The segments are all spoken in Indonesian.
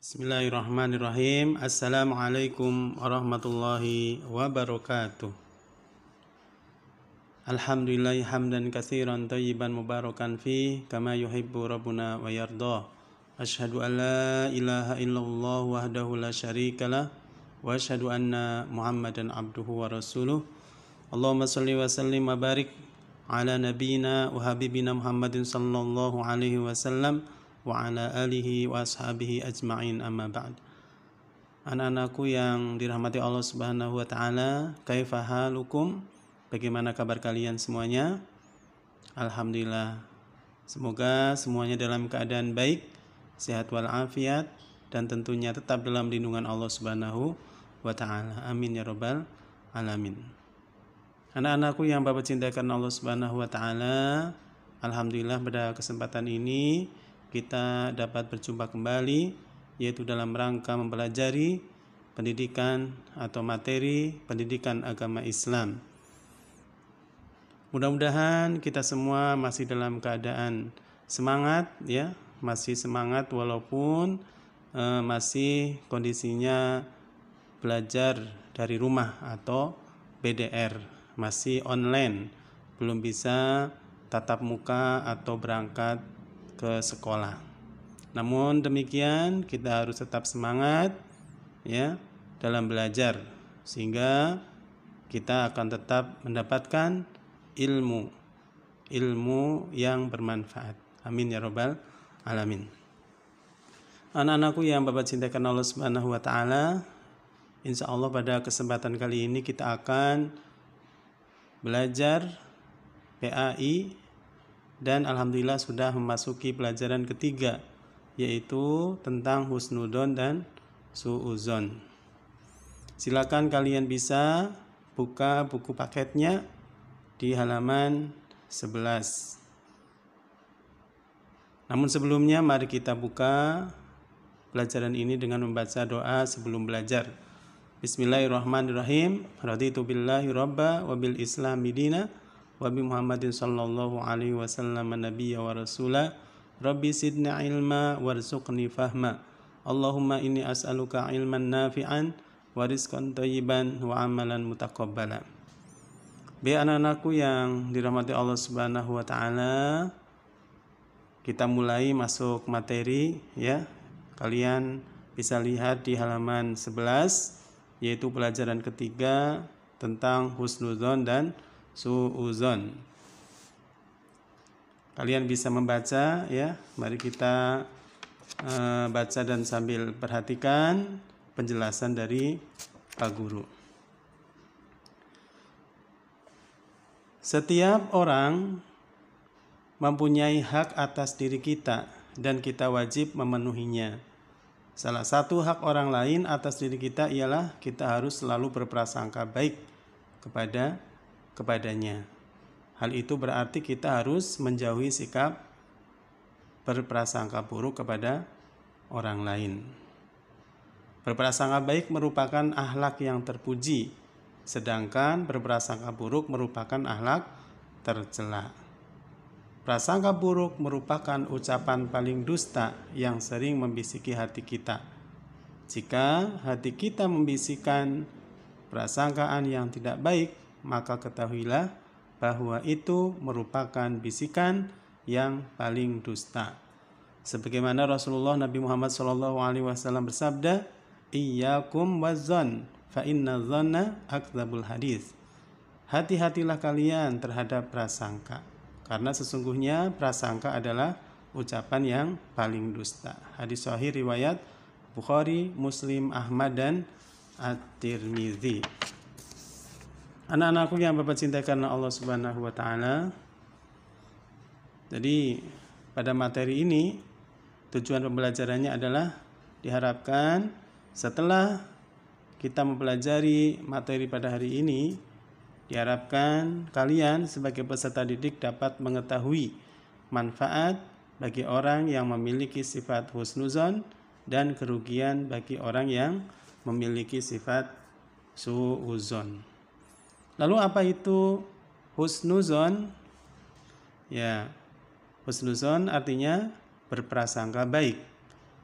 Bismillahirrahmanirrahim. Assalamualaikum warahmatullahi wabarakatuh. Alhamdulillah hamdan katsiran thayyiban mubarakan fi kama yuhibbu rabbuna wa yarda. Asyhadu an la ilaha illallah wahdahu la syarikalah wa asyhadu anna Muhammadan abduhu wa rasuluh. Allahumma shalli wa sallim wa barik ala nabiyyina wa habibina Muhammadin sallallahu alaihi wasallam wa ala alihi wa ashabihi ajma'in, amma ba'd. Anak-anakku yang dirahmati Allah Subhanahu wa taala, kaifa halukum? Bagaimana kabar kalian semuanya? Alhamdulillah. Semoga semuanya dalam keadaan baik, sehat walafiat, dan tentunya tetap dalam lindungan Allah Subhanahu wa taala. Amin ya rabbal alamin. Anak-anakku yang Bapak cintakan Allah Subhanahu wa taala, alhamdulillah pada kesempatan ini kita dapat berjumpa kembali, yaitu dalam rangka mempelajari pendidikan atau materi pendidikan agama Islam. Mudah-mudahan kita semua masih dalam keadaan semangat, ya, masih semangat walaupun masih kondisinya belajar dari rumah atau BDR, masih online, belum bisa tatap muka atau berangkat ke sekolah. Namun demikian kita harus tetap semangat, ya, dalam belajar sehingga kita akan tetap mendapatkan ilmu yang bermanfaat. Amin ya rabbal alamin. Anak-anakku yang Bapak cintakan Allah Subhanahu wa taala, insyaallah pada kesempatan kali ini kita akan belajar PAI dan alhamdulillah sudah memasuki pelajaran ketiga, yaitu tentang husnudzon dan suudzon. Silakan kalian bisa buka buku paketnya di halaman 11. Namun sebelumnya mari kita buka pelajaran ini dengan membaca doa sebelum belajar. Bismillahirrahmanirrahim. Raditu billahi rabba wa bil islami dina wa bi Muhammadin sallallahu alaihi wasallam nabiyya wa rasula. Rabbi sidna ilma warzuqni fahma. Allahumma inni as'aluka ilman nafi'an wa rizqan thayyiban wa amalan mutaqabbala. Baik anak-anakku yang dirahmati Allah Subhanahu wa taala, kita mulai masuk materi, ya. Kalian bisa lihat di halaman 11, yaitu pelajaran ketiga tentang husnudzon dan suudzon. Kalian bisa membaca, ya. Mari kita baca dan sambil perhatikan penjelasan dari Pak Guru. Setiap orang mempunyai hak atas diri kita dan kita wajib memenuhinya. Salah satu hak orang lain atas diri kita ialah kita harus selalu berprasangka baik kepadanya. Hal itu berarti kita harus menjauhi sikap berprasangka buruk kepada orang lain. Berprasangka baik merupakan akhlak yang terpuji, sedangkan berprasangka buruk merupakan akhlak tercela. Prasangka buruk merupakan ucapan paling dusta yang sering membisiki hati kita. Jika hati kita membisikkan prasangkaan yang tidak baik, maka ketahuilah bahwa itu merupakan bisikan yang paling dusta. Sebagaimana Rasulullah Nabi Muhammad SAW bersabda, "Iyyakum wazzan, fa inna dzanna akdzabul hadits." Hati-hatilah kalian terhadap prasangka, karena sesungguhnya prasangka adalah ucapan yang paling dusta. Hadis sahih riwayat Bukhari, Muslim, Ahmad, dan At-Tirmidzi. Anak-anakku yang Bapak cintai karena Allah Subhanahu wa taala. Jadi pada materi ini tujuan pembelajarannya adalah diharapkan setelah kita mempelajari materi pada hari ini, diharapkan kalian sebagai peserta didik dapat mengetahui manfaat bagi orang yang memiliki sifat husnudzon dan kerugian bagi orang yang memiliki sifat suudzon. Lalu apa itu husnudzon? Ya, husnudzon artinya berprasangka baik.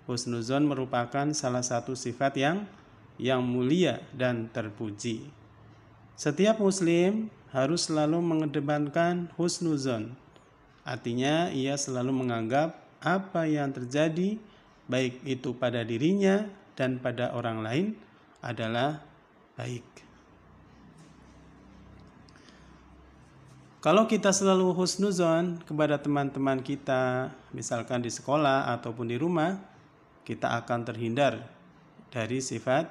husnuzon merupakan salah satu sifat yang mulia dan terpuji. Setiap muslim harus selalu mengedepankan husnuzon. Artinya ia selalu menganggap apa yang terjadi baik itu pada dirinya dan pada orang lain adalah baik. Kalau kita selalu husnuzon kepada teman-teman kita, misalkan di sekolah ataupun di rumah, kita akan terhindar dari sifat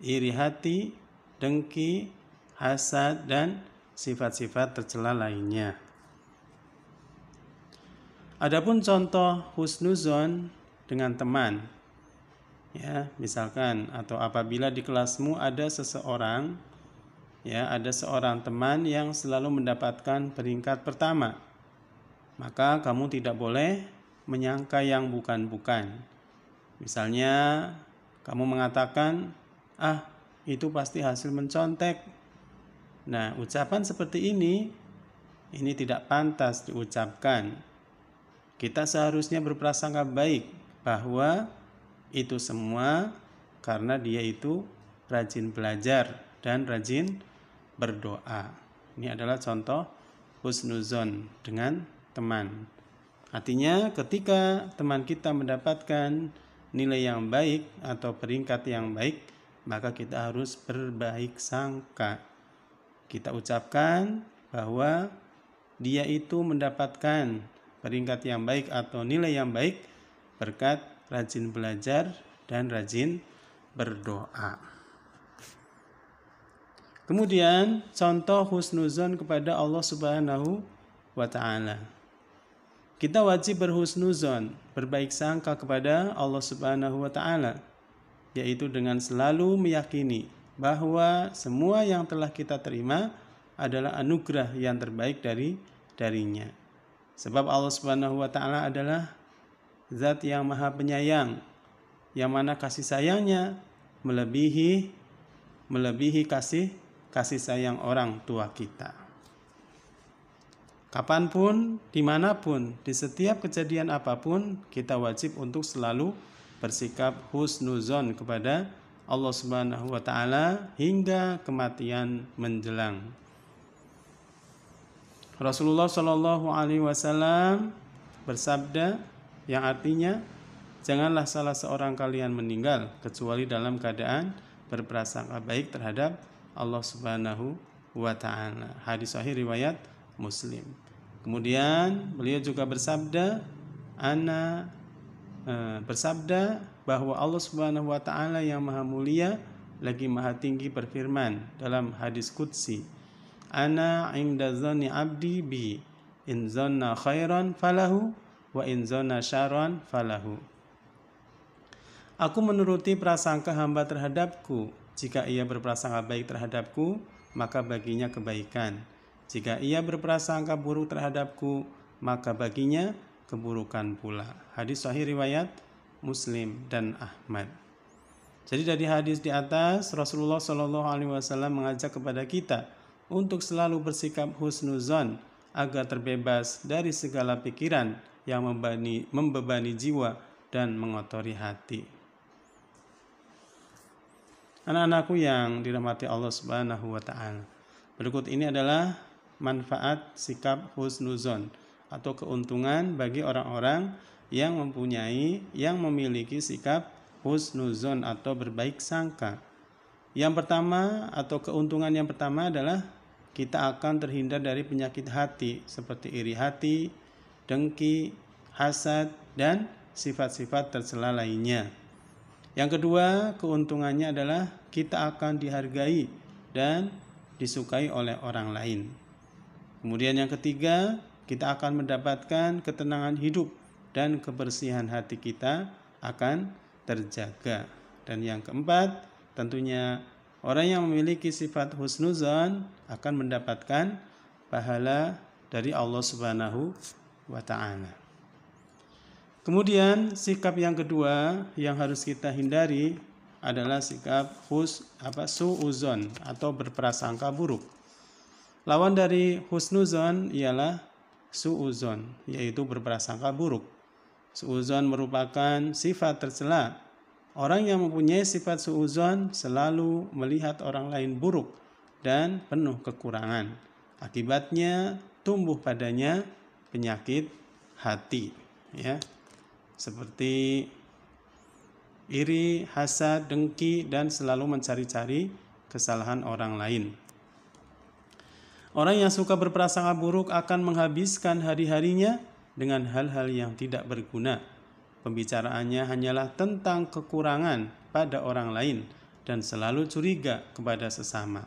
iri hati, dengki, hasad, dan sifat-sifat tercela lainnya. Adapun contoh husnuzon dengan teman, ya, misalkan atau apabila di kelasmu ada seseorang, ya, ada seorang teman yang selalu mendapatkan peringkat pertama, maka kamu tidak boleh menyangka yang bukan-bukan. Misalnya kamu mengatakan, itu pasti hasil mencontek. Nah, ucapan seperti ini tidak pantas diucapkan. Kita seharusnya berprasangka baik bahwa itu semua karena dia itu rajin belajar dan rajin berdoa. Ini adalah contoh husnuzon dengan teman. Artinya ketika teman kita mendapatkan nilai yang baik atau peringkat yang baik, maka kita harus berbaik sangka. Kita ucapkan bahwa dia itu mendapatkan peringkat yang baik atau nilai yang baik berkat rajin belajar dan rajin berdoa. Kemudian contoh husnuzon kepada Allah Subhanahu wa ta'ala. Kita wajib berhusnuzon, berbaik sangka kepada Allah Subhanahu wa ta'ala, yaitu dengan selalu meyakini bahwa semua yang telah kita terima adalah anugerah yang terbaik darinya. Sebab Allah Subhanahu wa ta'ala adalah zat yang maha penyayang, yang mana kasih sayangnya melebihi kasih sayang orang tua kita. Kapanpun, dimanapun, di setiap kejadian apapun, kita wajib untuk selalu bersikap husnuzon kepada Allah Subhanahu wa ta'ala hingga kematian menjelang. Rasulullah Shallallahu Alaihi Wasallam bersabda yang artinya, janganlah salah seorang kalian meninggal kecuali dalam keadaan berprasangka baik terhadap Allah Subhanahu wa ta'ala. Hadis sahih riwayat Muslim. Kemudian beliau juga bersabda bahwa Allah Subhanahu wa ta'ala yang maha mulia lagi maha tinggi berfirman dalam hadis qudsi, Ana inda zanni abdi bi, in zanna khairan falahu wa in zanna syarran falahu. Aku menuruti prasangka hamba terhadapku. Jika ia berprasangka baik terhadapku, maka baginya kebaikan. Jika ia berprasangka buruk terhadapku, maka baginya keburukan pula. Hadis sahih riwayat Muslim dan Ahmad. Jadi dari hadis di atas, Rasulullah Shallallahu Alaihi Wasallam mengajak kepada kita untuk selalu bersikap husnuzon agar terbebas dari segala pikiran yang membebani jiwa dan mengotori hati. Anak-anakku yang dirahmati Allah Subhanahu wa ta'ala, berikut ini adalah manfaat sikap husnuzon atau keuntungan bagi orang-orang yang memiliki sikap husnuzon atau berbaik sangka. Yang pertama atau keuntungan yang pertama adalah kita akan terhindar dari penyakit hati seperti iri hati, dengki, hasad, dan sifat-sifat tercela lainnya. Yang kedua, keuntungannya adalah kita akan dihargai dan disukai oleh orang lain. Kemudian yang ketiga, kita akan mendapatkan ketenangan hidup dan kebersihan hati kita akan terjaga. Dan yang keempat, tentunya orang yang memiliki sifat husnuzon akan mendapatkan pahala dari Allah Subhanahu wa ta'ala. Kemudian sikap yang kedua yang harus kita hindari adalah sikap su'uzon atau berprasangka buruk. Lawan dari husnuzon ialah su'uzon, yaitu berprasangka buruk. Suudzon merupakan sifat tercela. Orang yang mempunyai sifat suudzon selalu melihat orang lain buruk dan penuh kekurangan. Akibatnya tumbuh padanya penyakit hati, ya. Seperti iri, hasad, dengki, dan selalu mencari-cari kesalahan orang lain. Orang yang suka berprasangka buruk akan menghabiskan hari-harinya dengan hal-hal yang tidak berguna. Pembicaraannya hanyalah tentang kekurangan pada orang lain dan selalu curiga kepada sesama.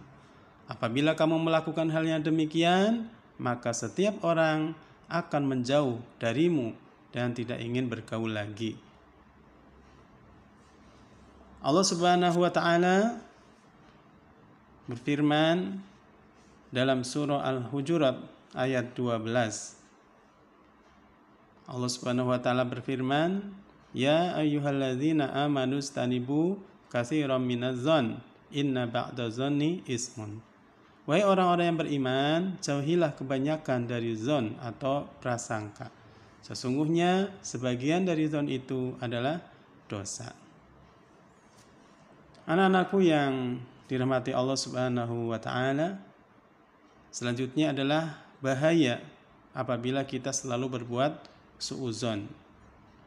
Apabila kamu melakukan hal yang demikian, maka setiap orang akan menjauh darimu dan tidak ingin bergaul lagi. Allah Subhanahu wa taala berfirman dalam surah Al-Hujurat ayat 12. Allah Subhanahu wa taala berfirman, "Ya ayyuhalladzina amanu stanibu katsiran minadh-dhon, inna ba'dadh-dhonni ismun." Wahai orang-orang yang beriman, jauhilah kebanyakan dari zon atau prasangka. Sesungguhnya sebagian dari zon itu adalah dosa. Anak-anakku yang dirahmati Allah Subhanahu wa taala, selanjutnya adalah bahaya apabila kita selalu berbuat suudzon.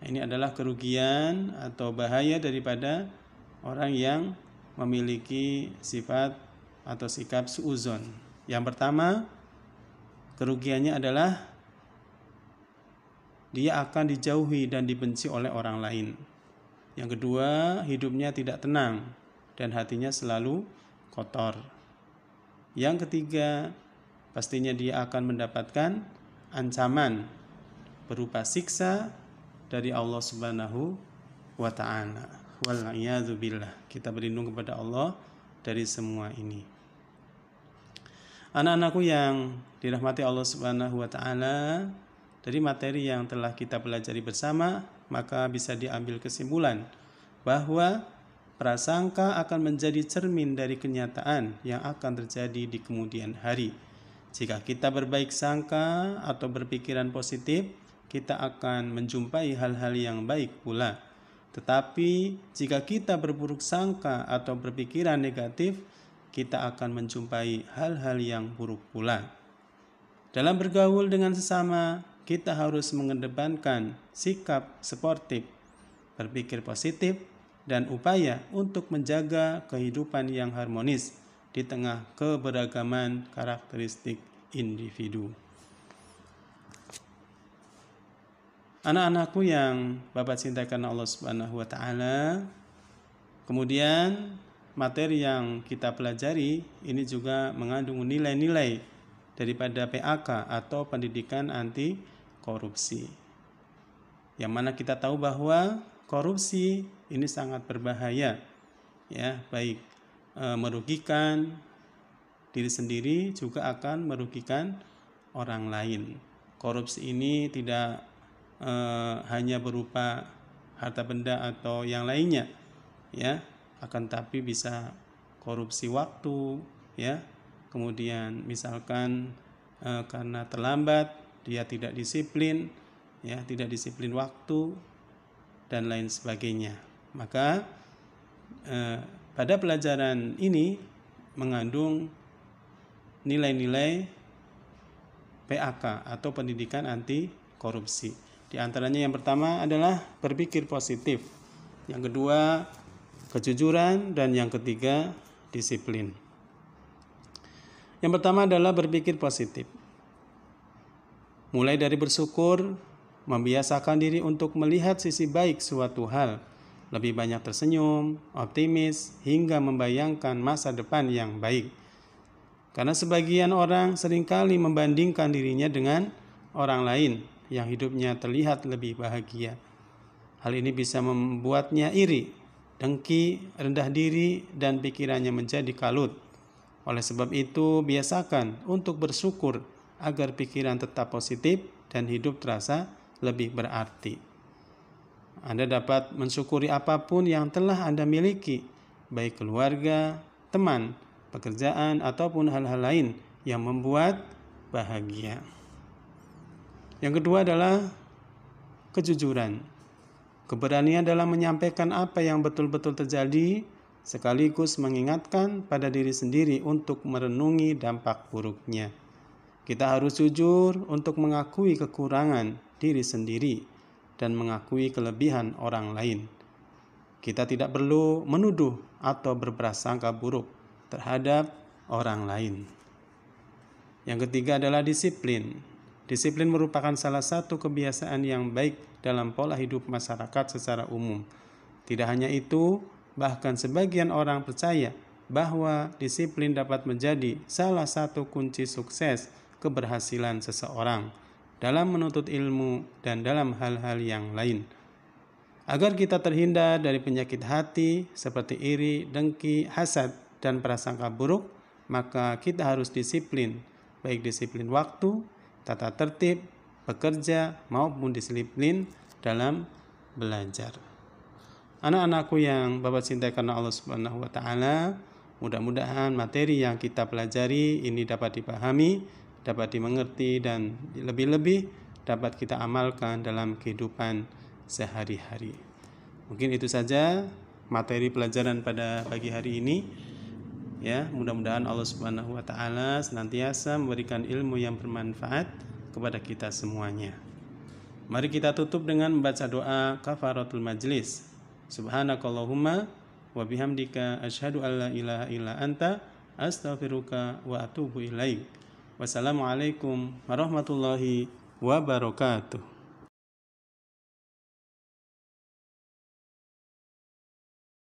Ini adalah kerugian atau bahaya daripada orang yang memiliki sifat atau sikap suudzon. Yang pertama, kerugiannya adalah dia akan dijauhi dan dibenci oleh orang lain. Yang kedua, hidupnya tidak tenang dan hatinya selalu kotor. Yang ketiga, pastinya dia akan mendapatkan ancaman berupa siksa dari Allah Subhanahu wa taala. Wal'iyadzubillah. Kita berlindung kepada Allah dari semua ini. Anak-anakku yang dirahmati Allah Subhanahu wa taala, dari materi yang telah kita pelajari bersama, maka bisa diambil kesimpulan bahwa prasangka akan menjadi cermin dari kenyataan yang akan terjadi di kemudian hari. Jika kita berbaik sangka atau berpikiran positif, kita akan menjumpai hal-hal yang baik pula. Tetapi jika kita berburuk sangka atau berpikiran negatif, kita akan menjumpai hal-hal yang buruk pula. Dalam bergaul dengan sesama, kita harus mengedepankan sikap sportif, berpikir positif, dan upaya untuk menjaga kehidupan yang harmonis di tengah keberagaman karakteristik individu. Anak-anakku yang Bapak cintakan Allah Subhanahu wa taala, kemudian materi yang kita pelajari ini juga mengandung nilai-nilai daripada PAK atau pendidikan anti korupsi. Yang mana kita tahu bahwa korupsi ini sangat berbahaya, ya, baik merugikan diri sendiri juga akan merugikan orang lain. Korupsi ini tidak hanya berupa harta benda atau yang lainnya, ya, akan tapi bisa korupsi waktu, ya, kemudian misalkan karena terlambat dia tidak disiplin, ya, tidak disiplin waktu dan lain sebagainya. Maka pada pelajaran ini mengandung nilai-nilai PAK atau pendidikan anti korupsi. Di antaranya yang pertama adalah berpikir positif, yang kedua kejujuran, dan yang ketiga disiplin. Yang pertama adalah berpikir positif. Mulai dari bersyukur, membiasakan diri untuk melihat sisi baik suatu hal, lebih banyak tersenyum, optimis, hingga membayangkan masa depan yang baik. Karena sebagian orang seringkali membandingkan dirinya dengan orang lain yang hidupnya terlihat lebih bahagia. Hal ini bisa membuatnya iri, dengki, rendah diri, dan pikirannya menjadi kalut. Oleh sebab itu, biasakan untuk bersyukur agar pikiran tetap positif dan hidup terasa lebih berarti. Anda dapat mensyukuri apapun yang telah Anda miliki, baik keluarga, teman, pekerjaan, ataupun hal-hal lain yang membuat bahagia. Yang kedua adalah kejujuran. Keberanian dalam menyampaikan apa yang betul-betul terjadi, sekaligus mengingatkan pada diri sendiri untuk merenungi dampak buruknya. Kita harus jujur untuk mengakui kekurangan diri sendiri dan mengakui kelebihan orang lain. Kita tidak perlu menuduh atau berprasangka buruk terhadap orang lain. Yang ketiga adalah disiplin. Disiplin merupakan salah satu kebiasaan yang baik dalam pola hidup masyarakat secara umum. Tidak hanya itu, bahkan sebagian orang percaya bahwa disiplin dapat menjadi salah satu kunci sukses keberhasilan seseorang dalam menuntut ilmu dan dalam hal-hal yang lain. Agar kita terhindar dari penyakit hati seperti iri, dengki, hasad, dan prasangka buruk, maka kita harus disiplin, baik disiplin waktu, tata tertib, bekerja, maupun disiplin dalam belajar. Anak-anakku yang Bapak cintai karena Allah Subhanahu wa taala, mudah-mudahan materi yang kita pelajari ini dapat dipahami, dapat dimengerti, dan lebih-lebih dapat kita amalkan dalam kehidupan sehari-hari. Mungkin itu saja materi pelajaran pada pagi hari ini. Ya, mudah-mudahan Allah Subhanahu wa taala senantiasa memberikan ilmu yang bermanfaat kepada kita semuanya. Mari kita tutup dengan membaca doa kafaratul majlis. Subhanakallahumma wa bihamdika asyhadu an la ilaha illa anta astaghfiruka wa atubu ilaik. Wassalamualaikum warahmatullahi wabarakatuh.